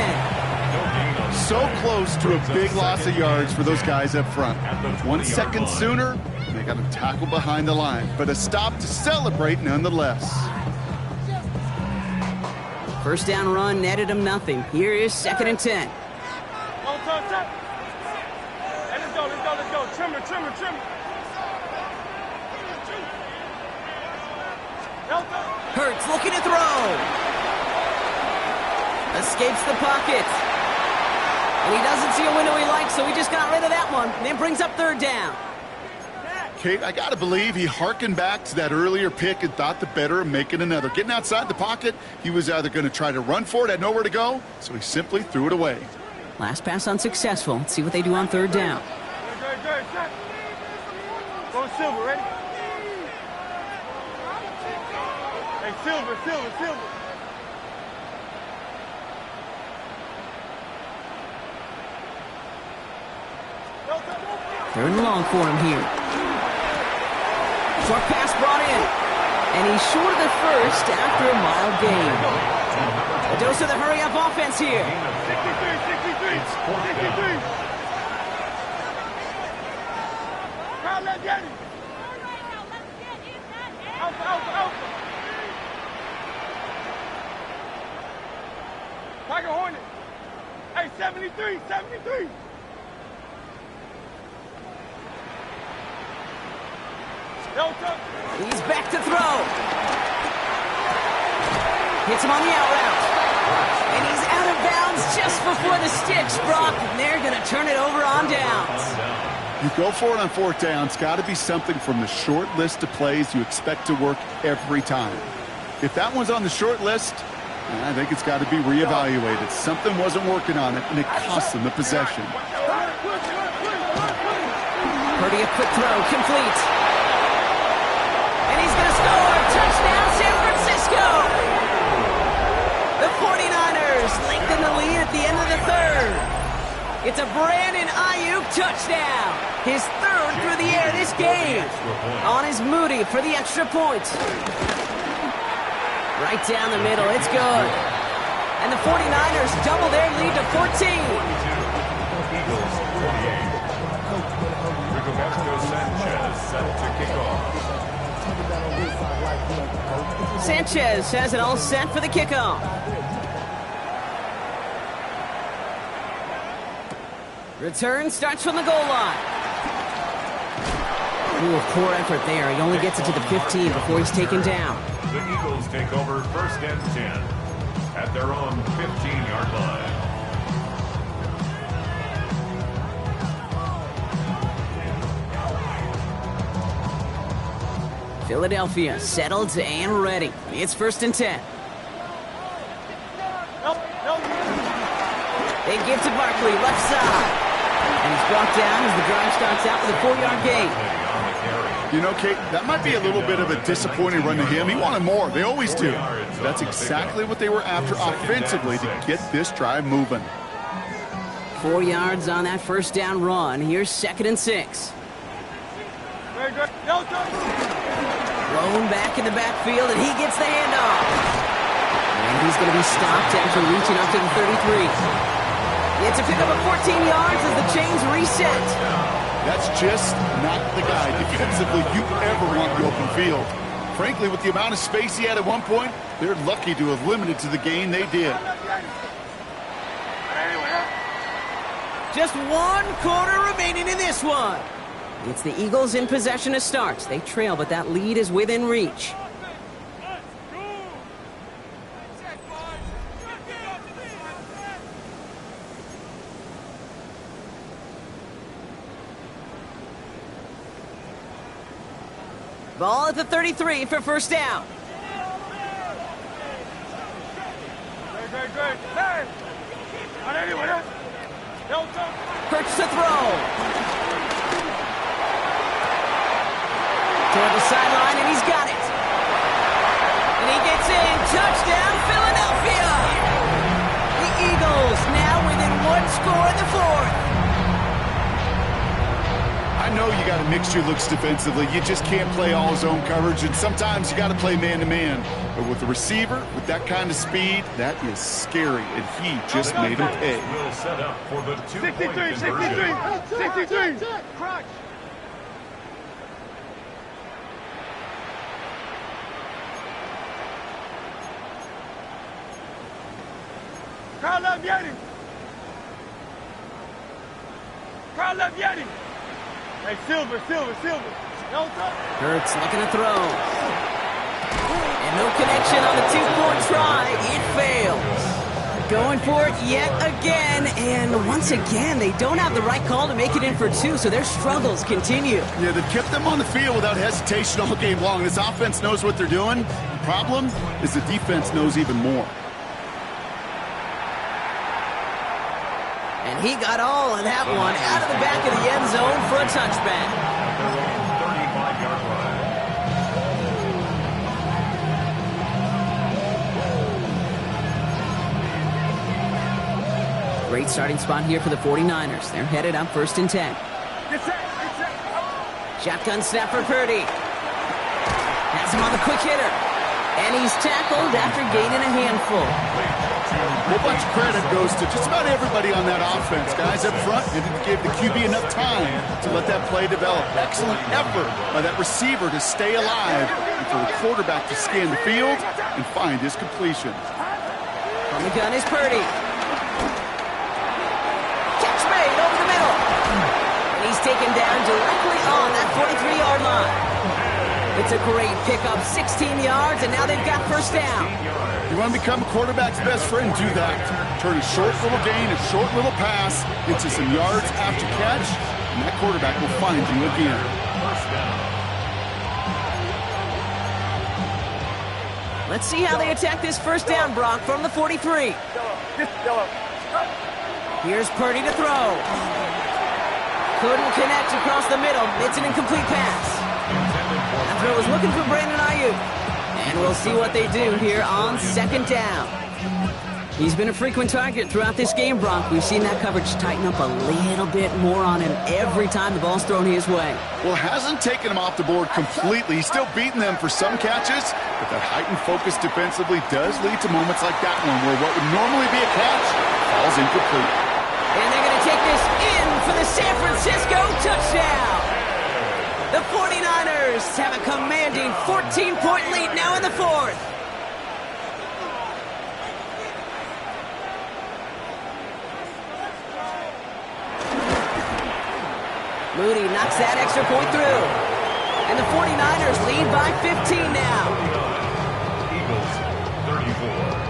Speaker 2: So close to a big loss of yards for those guys up front. 1 second sooner, they got a tackle behind the line, but a stop to celebrate nonetheless.
Speaker 1: First down run netted him nothing. Here is 2nd and 10.
Speaker 4: Let's go. Trimmer.
Speaker 1: Hurts looking to throw. Escapes the pocket. And he doesn't see a window he likes, so he just got rid of that one. And then brings up third down.
Speaker 2: Kate, I got to believe he hearkened back to that earlier pick and thought the better of making another. Getting outside the pocket, he was either going to try to run for it, had nowhere to go, so he simply threw it away.
Speaker 1: Last pass unsuccessful. Let's see what they do on third down.
Speaker 4: Good. Go Silver, ready? Hey, Silver.
Speaker 1: Third and long for him here. Short pass brought in. And he's short of the first after a mild gain. A dose of the hurry-up offense here.
Speaker 4: 63. Crowd, let's get it. Alpha. Tiger Hornet. Hey, 73.
Speaker 1: He's back to throw. Hits him on the out route. And he's out of bounds just before the sticks, Brock. And they're going to turn it over on downs.
Speaker 2: You go for it on fourth down. It's got to be something from the short list of plays you expect to work every time. If that one's on the short list, I think it's got to be reevaluated. Something wasn't working on it, and it cost them the possession.
Speaker 1: Purdy, a quick throw, complete. And he's going to score. Touchdown, San Francisco. The 49ers lengthen the lead at the end of the third. It's a Brandon Ayuk touchdown. His third through the air this game. On his Moody for the extra point. Right down the middle. It's good. And the 49ers double their lead to 14.
Speaker 3: Eagles 48. Rigoberto Sanchez set to kick off.
Speaker 1: Sanchez has it all set for the kickoff. Return starts from the goal line. Ooh, poor effort there. He only gets it to the 15 before he's taken down.
Speaker 3: The Eagles take over first and 10 at their own 15-yard line.
Speaker 1: Philadelphia settled and ready. It's first and 10. They give to Barkley, left side. And he's brought down as the drive starts out with a 4-yard gain.
Speaker 2: You know, Kate, that might be a little bit of a disappointing run to him. He wanted more. They always do. That's exactly what they were after offensively to get this drive moving.
Speaker 1: 4 yards on that first down run. Here's second and 6. Thrown back in the backfield, and he gets the handoff. And he's going to be stopped after reaching up to the 33. It's a pickup of 14 yards as the chains reset.
Speaker 2: That's just not the guy defensively you ever want in the open field. Frankly, with the amount of space he had at one point, they're lucky to have limited to the gain they did.
Speaker 1: Just 1 quarter remaining in this one. It's the Eagles in possession to start. They trail, but that lead is within reach. Ball at the 33 for first down. Perch to throw. Toward the sideline, and he's got it. And he gets in. Touchdown, Philadelphia. The Eagles now within 1 score in the fourth.
Speaker 2: I know you got to mix your looks defensively. You just can't play all zone coverage, and sometimes you got to play man-to-man. But with the receiver, with that kind of speed, that is scary, and he just made him pay.
Speaker 3: Will set up for the 2-point conversion.
Speaker 4: 63. Crunch. Crowd love Yeti. Crowd love Yeti. Hey, Silver. No touch.
Speaker 1: Hurts looking to throw. And no connection on the 2-point try. It fails. going for it yet again, and once again, they don't have the right call to make it in for two, so their struggles continue.
Speaker 2: Yeah, they've kept them on the field without hesitation all game long. This offense knows what they're doing. The problem is the defense knows even more.
Speaker 1: And he got all of that one out of the back of the end zone for a touchback.
Speaker 3: 35-yard line.
Speaker 1: Great starting spot here for the 49ers. They're headed up 1st and 10. Shotgun snap for Purdy. Has him on the quick hitter. And he's tackled after gaining a handful.
Speaker 2: A whole bunch of credit goes to just about everybody on that offense. Guys up front didn't give the QB enough time to let that play develop. Excellent effort by that receiver to stay alive and for the quarterback to scan the field and find his completion.
Speaker 1: From the gun is Purdy. Catch made over the middle. And he's taken down directly on that 43-yard line. It's a great pickup, 16 yards, and now they've got 1st down.
Speaker 2: You want to become a quarterback's best friend, do that. Turn a short little gain, a short little pass into some yards after catch, and that quarterback will find you again.
Speaker 1: Let's see how they attack this 1st down, Brock, from the 43. Here's Purdy to throw. Couldn't connect across the middle. It's an incomplete pass. That throw was looking for Brandon Ayuk. And we'll see what they do here on 2nd down. He's been a frequent target throughout this game, Brock. We've seen that coverage tighten up a little bit more on him every time the ball's thrown his way.
Speaker 2: Well, hasn't taken him off the board completely. He's still beating them for some catches, but that heightened focus defensively does lead to moments like that one where what would normally be a catch falls incomplete.
Speaker 1: And they're going to take this in for the San Francisco touchdown. The 49ers have a commanding 14-point lead now in the 4th. Moody knocks that extra point through. And the 49ers lead by 15 now.
Speaker 3: Eagles, 34.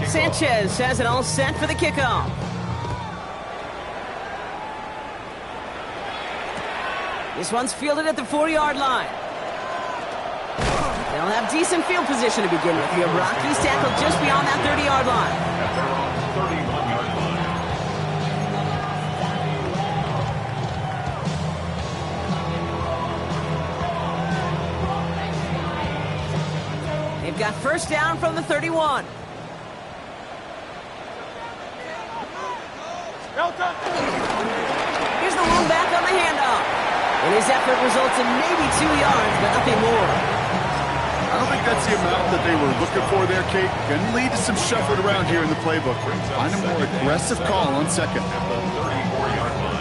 Speaker 1: Sanchez has it all set for the kickoff. This one's fielded at the 4-yard line. They'll have decent field position to begin with here, Brock. He's tackled just beyond that 30-yard line.
Speaker 3: At their own 31-yard line.
Speaker 1: They've got 1st down from the 31. Here's the long back on the handoff. And his effort results in maybe 2 yards, but nothing more.
Speaker 2: I don't think that's the amount that they were looking for there, Kate. Going to lead to some shuffling around here in the playbook. Find a more aggressive call on 2nd.
Speaker 3: At the 34-yard line.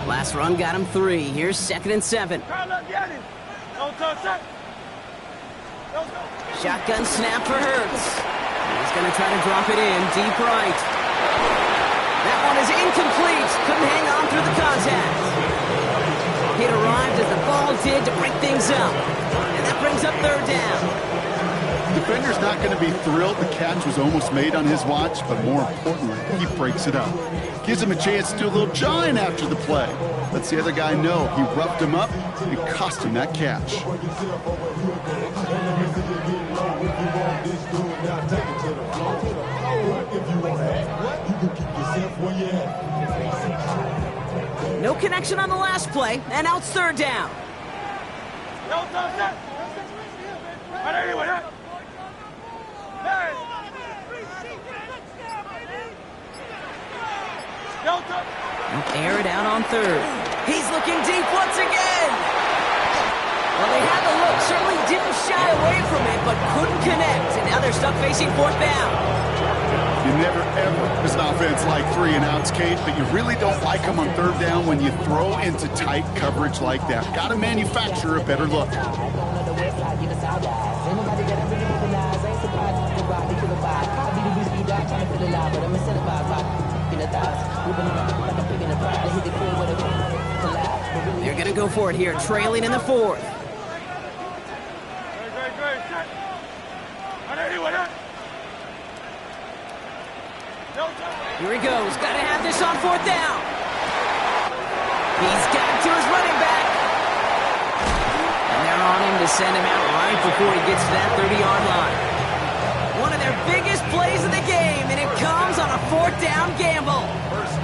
Speaker 1: Last run got him 3. Here's 2nd and 7. Shotgun snap for Hurts. He's going to try to drop it in deep right. That one is incomplete. Couldn't hang on through the contact. It arrived as the ball did to break things up. And that brings up 3rd down.
Speaker 2: Defender's not going to be thrilled the catch was almost made on his watch, but more importantly, he breaks it up. Gives him a chance to do a little jawing after the play. Lets the other guy know he roughed him up and cost him that catch.
Speaker 1: No connection on the last play, and now it's 3rd down. They'll air it out on 3rd. He's looking deep once again. Well, they had the look, certainly didn't shy away from it, but couldn't connect. And now they're stuck facing fourth down.
Speaker 2: You never, ever, as an offense, like 3 and outs, Kate, but you really don't like them on third down when you throw into tight coverage like that. Got to manufacture a better look.
Speaker 1: They're going to go for it here, trailing in the fourth. Here he goes. Got to have this on fourth down. He's got it to his running back. And they're on him to send him out right before he gets to that 30-yard line. One of their biggest plays of the game, and it comes on a fourth down gamble.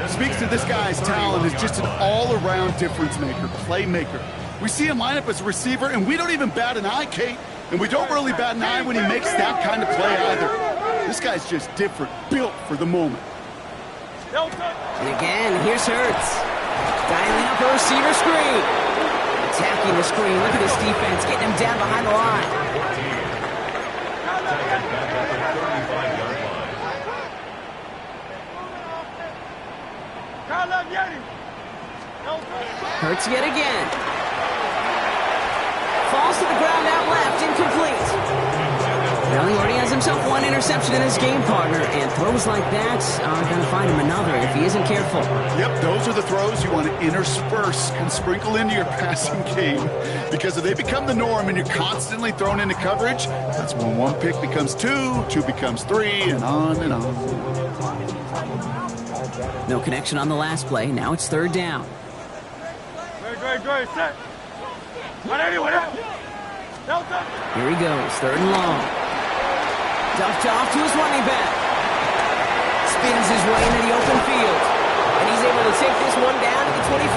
Speaker 2: Speaks to this guy's talent as just an all-around difference maker, playmaker. We see him line up as a receiver, and we don't even bat an eye, Kate. And we don't really bat an eye when he makes that kind of play either. This guy's just different, built for the moment.
Speaker 1: And again, here's Hurts. Dialing up a receiver screen. Attacking the screen. Look at this defense, getting him down behind the line. Hurts yet again. Falls to the ground out left, incomplete. Well, he already has himself one interception in his game, partner, and throws like that are going to find him another if he isn't careful.
Speaker 2: Yep, those are the throws you want to intersperse and sprinkle into your passing game, because if they become the norm and you're constantly thrown into coverage, that's when one pick becomes two, two becomes three, and on and on.
Speaker 1: No connection on the last play. Now it's third down.
Speaker 4: Set.
Speaker 1: Here he goes, third and long. Dumped off to his running back. Spins his way into the open field. And he's able to take this one down to the 25.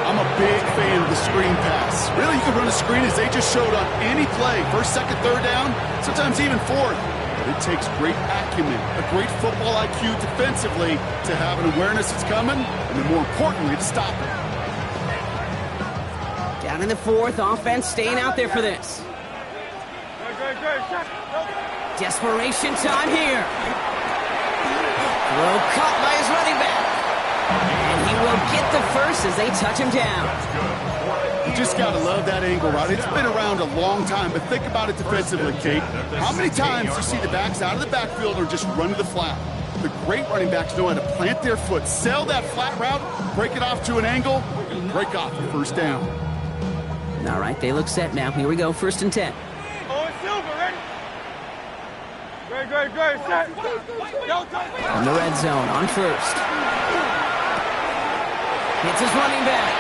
Speaker 2: I'm a big fan of the screen pass. Really, you can run a screen as they just showed on any play. First, second, third down, sometimes even fourth. But it takes great acumen, a great football IQ defensively to have an awareness it's coming, and then more importantly, to stop it.
Speaker 1: Down in the fourth, offense staying out there for this. Desperation time here. Throw caught by his running back. And he will get the first as they touch him down.
Speaker 2: You just got to love that angle route. It's been around a long time, but think about it defensively, Kate. How many times do you see the backs out of the backfield or just run to the flat? The great running backs know how to plant their foot, sell that flat route, break it off to an angle, and break off the first down.
Speaker 1: All right, they look set now. Here we go, 1st and 10.
Speaker 4: Great, set.
Speaker 1: From the red zone, on first. Hits his running back.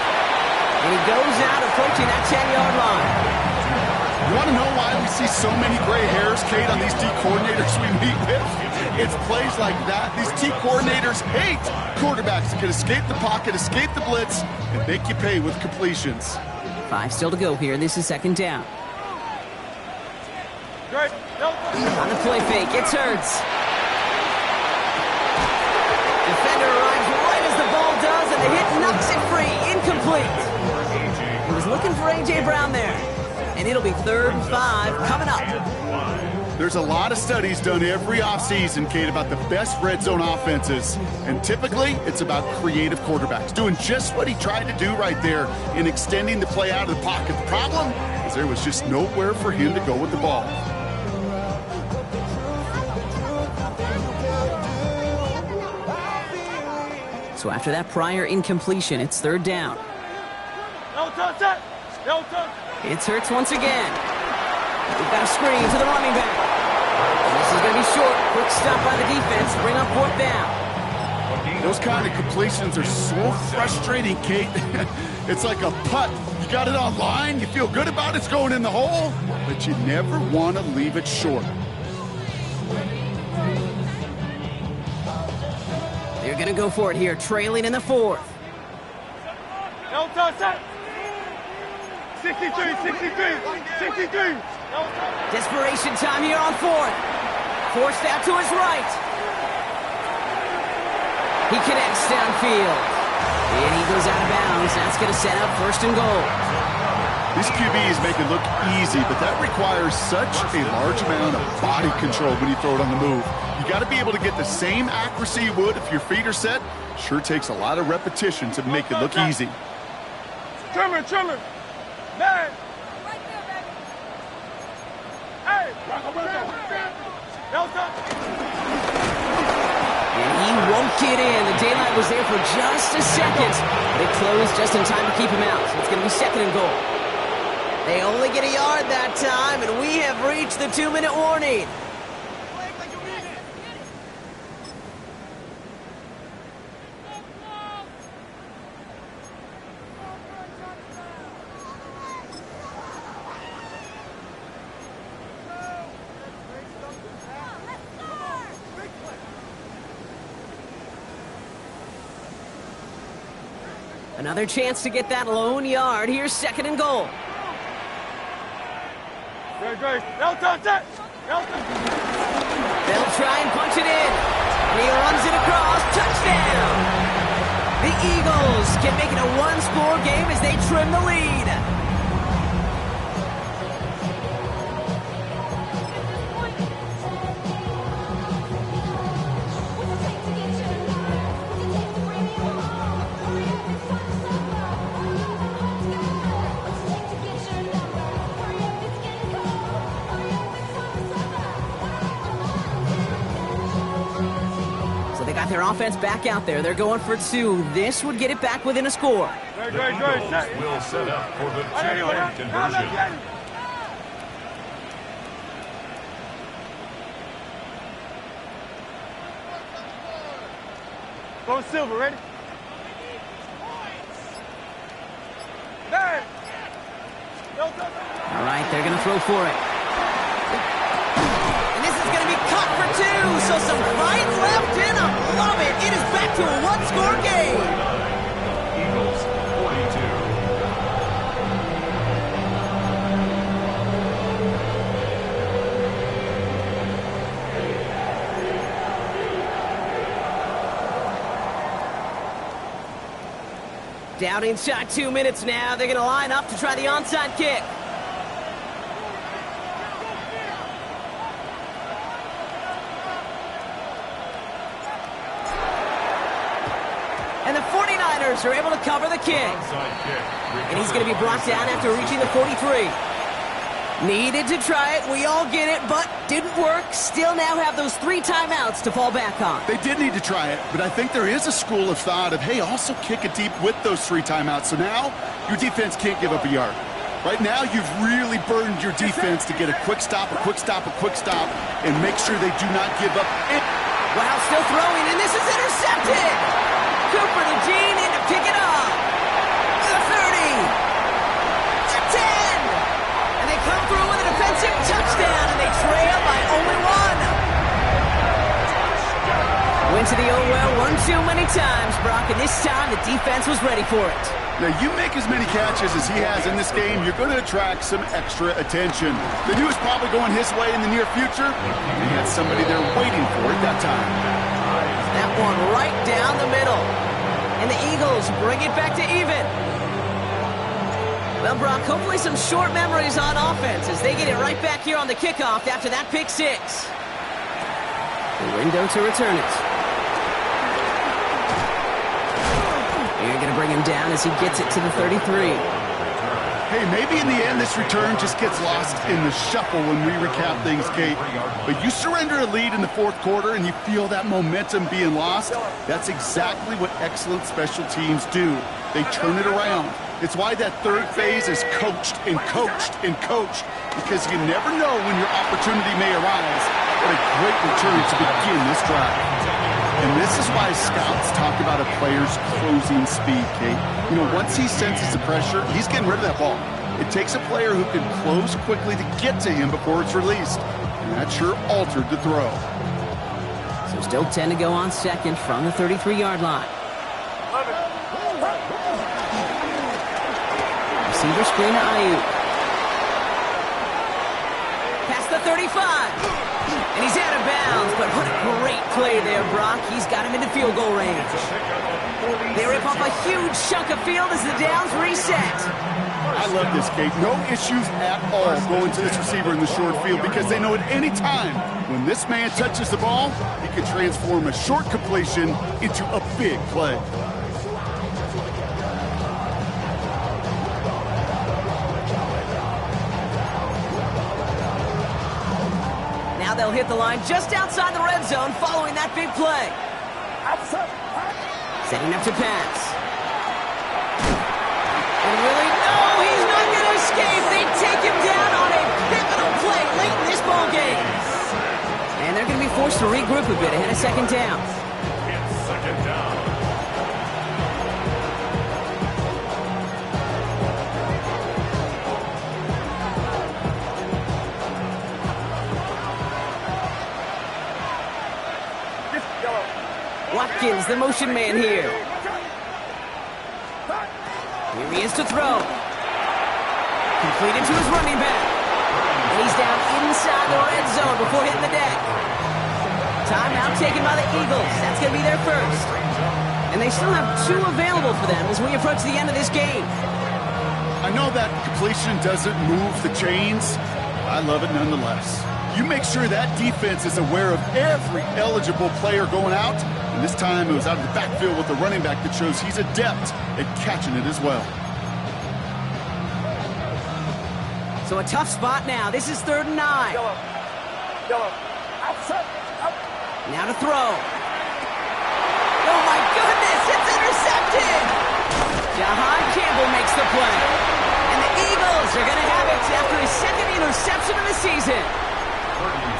Speaker 1: And he goes out approaching that 10-yard line.
Speaker 2: You want to know why we see so many gray hairs, Kate, on these D coordinators we meet with? It's plays like that. These T coordinators hate quarterbacks that can escape the pocket, escape the blitz, and make you pay with completions.
Speaker 1: 5 still to go here. This is 2nd down. On the play fake, it's Hurts. Defender arrives right as the ball does, and the hit knocks it free. Incomplete. He was looking for A.J. Brown there. And it'll be 3rd and 5 coming up.
Speaker 2: There's a lot of studies done every offseason, Kate, about the best red zone offenses. And typically, it's about creative quarterbacks, doing just what he tried to do right there in extending the play out of the pocket. The problem is there was just nowhere for him to go with the ball.
Speaker 1: So after that prior incompletion, it's 3rd down. It's Hurts once again. We've got a screen to the running back. And this is going to be short. Quick stop by the defense to bring up 4th down.
Speaker 2: Those kind of completions are so frustrating, Kate. It's like a putt. You got it on line, you feel good about it's going in the hole, but you never want to leave it short.
Speaker 1: They're going to go for it here, trailing in the 4th.
Speaker 4: 63.
Speaker 1: Desperation time here on 4th. Forced out to his right. He connects downfield. And he goes out of bounds. That's going to set up 1st and goal.
Speaker 2: These QBs make it look easy, but that requires such a large amount of body control when you throw it on the move. You got to be able to get the same accuracy you would if your feet are set. Sure takes a lot of repetition to make it look easy.
Speaker 4: Trimmer. Man. Hey.
Speaker 1: And he won't get in. The daylight was there for just a second. They closed just in time to keep him out. So it's going to be 2nd and goal. They only get a yard that time, and we have reached the 2-minute warning. Another chance to get that lone yard. Here's 2nd and goal.
Speaker 4: They'll
Speaker 1: try and punch it in. And he runs it across. Touchdown! The Eagles can make it a 1-score game as they trim the lead. Their offense back out there. They're going for 2. This would get it back within a score.
Speaker 3: The Eagles will set up for the 2-point conversion.
Speaker 4: Go Silver, ready?
Speaker 1: All right, they're going to throw for it. And this is going to be caught for 2, so some fight left in them. Love it. It is back to a 1-score game.
Speaker 3: Eagles 42.
Speaker 1: Down inside 2 minutes now. They're going to line up to try the onside kick. And the 49ers are able to cover the kick. And he's going to be brought down after reaching the 43. Needed to try it. We all get it, but didn't work. Still now have those 3 timeouts to fall back on.
Speaker 2: They did need to try it, but I think there is a school of thought of, hey, also kick it deep with those 3 timeouts. So now your defense can't give up a yard. Right now, you've really burdened your defense to get a quick stop, and make sure they do not give up.
Speaker 1: Wow, still throwing, and this is intercepted. Cooper to Dean in to pick it up. The 30. The 10. And they come through with a defensive touchdown, and they trail by only 1. Went to the old well one too many times, Brock, and this time the defense was ready for it.
Speaker 2: Now, you make as many catches as he has in this game, you're going to attract some extra attention. They knew it was probably going his way in the near future. They had somebody there waiting for it that time.
Speaker 1: That one right down the middle. And the Eagles bring it back to even. Well, Brock, hopefully some short memories on offense as they get it right back here on the kickoff after that pick 6. The window to return it. You're going to bring him down as he gets it to the 33.
Speaker 2: Hey, maybe in the end this return just gets lost in the shuffle when we recap things, Kate. But you surrender a lead in the 4th quarter and you feel that momentum being lost. That's exactly what excellent special teams do. They turn it around. It's why that 3rd phase is coached and coached and coached, because you never know when your opportunity may arise. What a great return to begin this drive. And this is why scouts talk about a player's closing speed, Kate. You know, once he senses the pressure, he's getting rid of that ball. It takes a player who can close quickly to get to him before it's released. And that sure altered the throw.
Speaker 1: So still 10 to go on 2nd from the 33-yard line. Receiver screen to Ayuk. Past the 35. And he's out of bounds, but what a great play there, Brock. He's got him into field goal range. They rip off a huge chunk of field as the downs reset.
Speaker 2: I love this, Kate. No issues at all going to this receiver in the short field because they know at any time when this man touches the ball, he can transform a short completion into a big play.
Speaker 1: Now they'll hit the line just outside the red zone following that big play. Setting up to pass. And really, no, he's not going to escape. They take him down on a pivotal play late in this ball game. And they're going to be forced to regroup a bit ahead of second down.
Speaker 3: It's second down.
Speaker 1: Watkins, the motion man here. Here he is to throw. Completed to his running back. And he's down inside the red zone before hitting the deck. Timeout taken by the Eagles. That's going to be their first. And they still have 2 available for them as we approach the end of this game.
Speaker 2: I know that completion doesn't move the chains. I love it nonetheless. You make sure that defense is aware of every eligible player going out. And this time it was out of the backfield with the running back that shows he's adept at catching it as well.
Speaker 1: So a tough spot now. This is 3rd and 9. Now to throw. Oh my goodness, it's intercepted! Jahan Campbell makes the play. And the Eagles are going to have it after his 2nd interception of the season.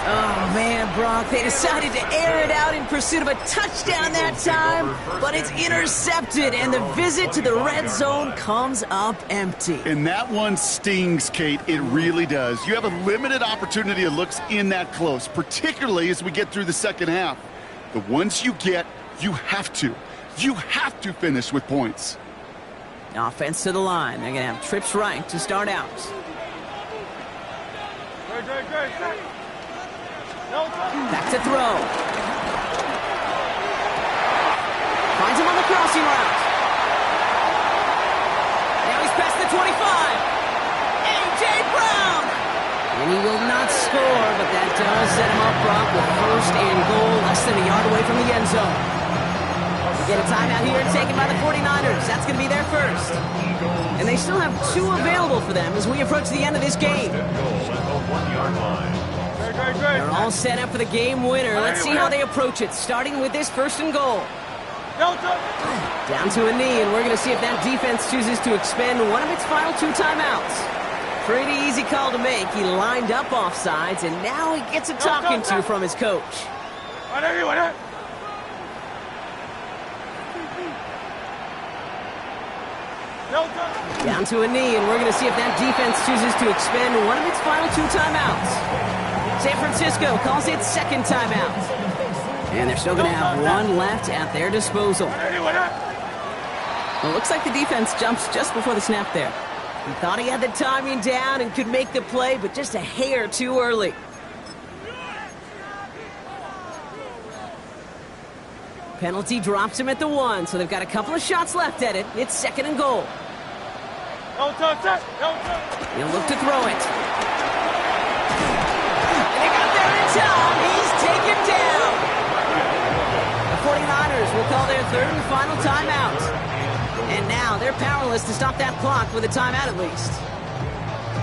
Speaker 1: Oh, man, Brock, they decided to air it out in pursuit of a touchdown that time, but it's intercepted, and the visit to the red zone comes up empty.
Speaker 2: And that one stings, Kate. It really does. You have a limited opportunity of looks in that close, particularly as we get through the second half. But once you get, you have to finish with points.
Speaker 1: Offense to the line. They're going to have trips right to start out. Back to throw. Finds him on the crossing route. Now he's past the 25. A.J. Brown. And he will not score, but that does set him up, Brock, with 1st and goal, less than a yard away from the end zone. We get a timeout here taken by the 49ers. That's going to be their first. And they still have 2 available for them as we approach the end of this game. They're all set up for the game winner. Let's see how they approach it, starting with this 1st and goal. Down to a knee, and we're going to see if that defense chooses to expend one of its final 2 timeouts. Pretty easy call to make. He lined up offsides, and now he gets a talking to from his coach. Down to a knee, and we're going to see if that defense chooses to expend one of its final 2 timeouts. San Francisco calls it 2nd timeout. And they're still going to have 1 left at their disposal. Well, it looks like the defense jumps just before the snap there. He thought he had the timing down and could make the play, but just a hair too early. Penalty drops him at the 1, so they've got a couple of shots left at it. It's 2nd and goal. He'll look to throw it. And he got there in time. He's taken down. The 49ers will call their 3rd and final timeout. And now they're powerless to stop that clock with a timeout at least.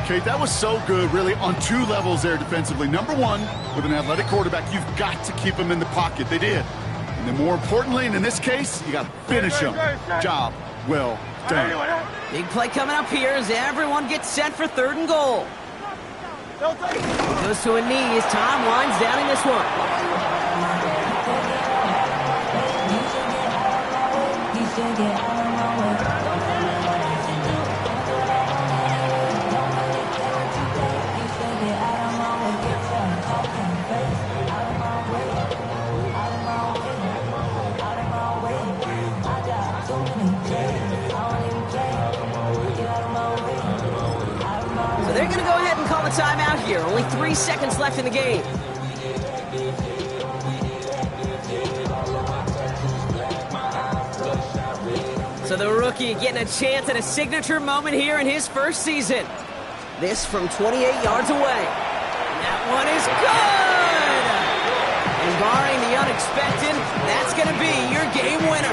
Speaker 2: Kate, that was so good, really, on 2 levels there defensively. Number 1, with an athletic quarterback, you've got to keep him in the pocket. They did. And then more importantly, and in this case, you got to finish him. Job well done.
Speaker 1: Big play coming up here as everyone gets set for 3rd and goal. He goes to a knee as Tom winds down in this one. So they're going to go ahead and call a timeout here. Only 3 seconds left in the game. So the rookie getting a chance at a signature moment here in his first season. This from 28 yards away. That one is good! And barring the unexpected, that's going to be your game winner.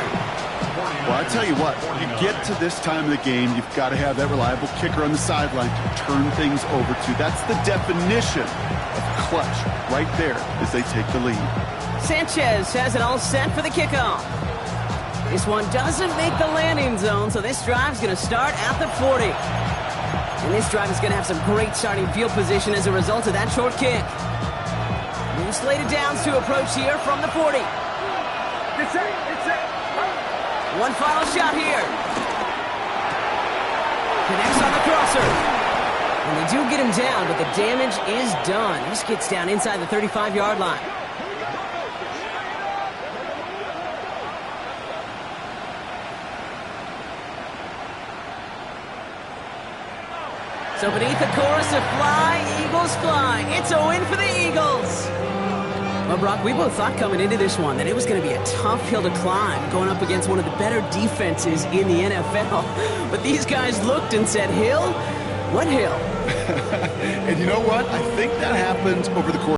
Speaker 2: Well, I tell you what, you get to this time of the game, you've got to have that reliable kicker on the sideline to turn things over to. That's the definition of clutch right there as they take the lead.
Speaker 1: Sanchez has it all set for the kickoff. This one doesn't make the landing zone, so this drive's going to start at the 40. And this drive is going to have some great starting field position as a result of that short kick. New slated downs to approach here from the 40.
Speaker 4: It's it.
Speaker 1: One final shot here. Connects on the crosser. And they do get him down, but the damage is done. This gets down inside the 35-yard line. So beneath the chorus of fly, Eagles fly. It's a win for the Eagles. Well, Brock, we both thought coming into this one that it was going to be a tough hill to climb going up against one of the better defenses in the NFL. But these guys looked and said, hill? What hill?
Speaker 2: And you know what? I think that happened over the course